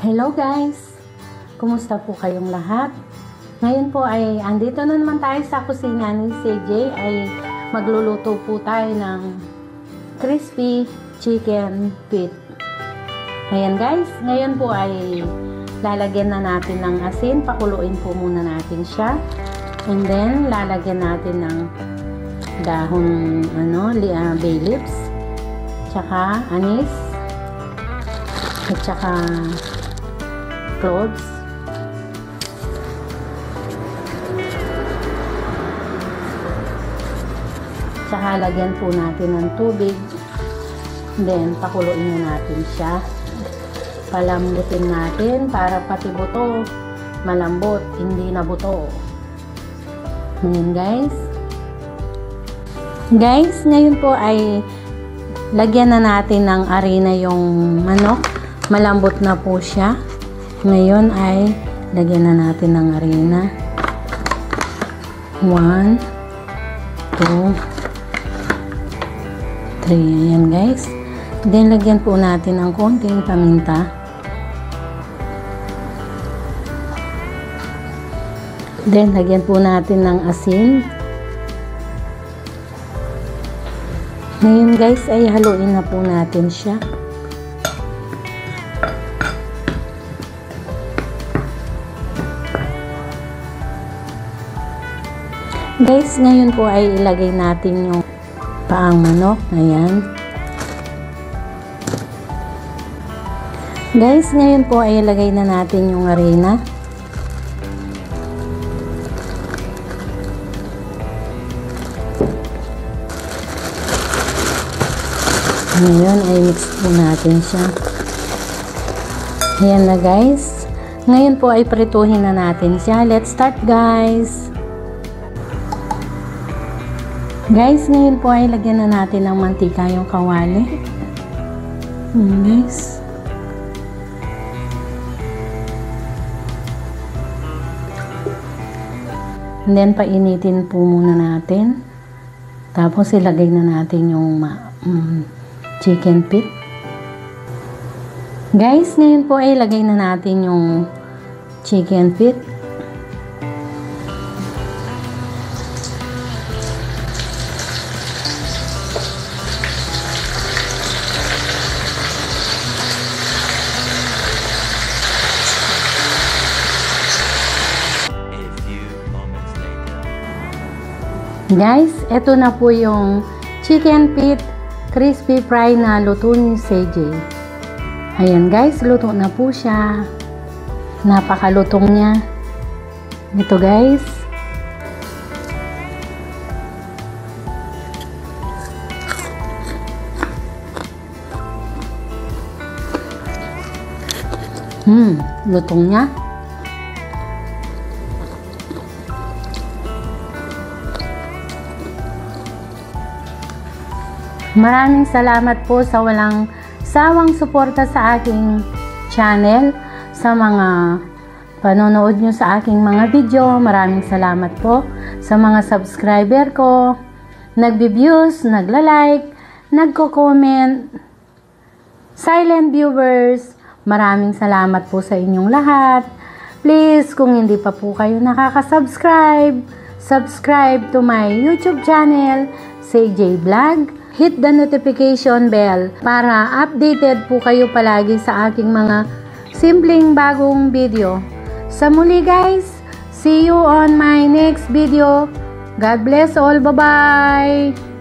Hello guys! Kumusta po kayong lahat? Ngayon po ay andito na naman tayo sa kusina ni CJ ay magluluto po tayo ng crispy chicken feet. Ayan guys, ngayon po ay lalagyan na natin ng asin, pakuluin po muna natin siya. And then lalagyan natin ng dahon bay leaves, tsaka anis, at tsaka cloves. Tsaka lagyan po natin ng tubig. Then pakuluin na natin siya. Palambutin natin para pati buto malambot, hindi na buto. Ngayon guys, ngayon po ay lagyan na natin ng arena yung manok. Malambot na po siya. Ngayon ay lagyan na natin ng arena. 1, 2, 3. Ayan guys. Then lagyan po natin ng konting paminta. Then lagyan po natin ng asin. Ngayon guys ay haluin na po natin siya. Guys, ngayon po ay ilagay natin yung paang manok. Ayan. Guys, ngayon po ay ilagay na natin yung arena. Ngayon ay mix po natin siya. Ayan na guys. Ngayon po ay prituhin na natin siya. Let's start guys. Guys, ngayon po ay lagyan na natin ng mantika yung kawali. Guys. And then painitin po muna natin. Tapos ilagay na natin yung chicken feet. Guys, ngayon po ay lagay na natin yung chicken feet. Guys, eto na po yung chicken feet crispy fry na luto ni CJ. Ayan guys, luto na po siya. Napakalutong niya. Ito guys. Lutong niya. Maraming salamat po sa walang sawang suporta sa aking channel, sa mga panonood nyo sa aking mga video. Maraming salamat po sa mga subscriber ko, nagbi-views, nagla-like, nagko-comment, silent viewers. Maraming salamat po sa inyong lahat. Please, kung hindi pa po kayo nakaka-subscribe, subscribe to my YouTube channel, CJ Vlog. Hit the notification bell para updated po kayo palagi sa aking mga simpleng bagong video. Sa muli guys, see you on my next video. God bless all. Bye-bye!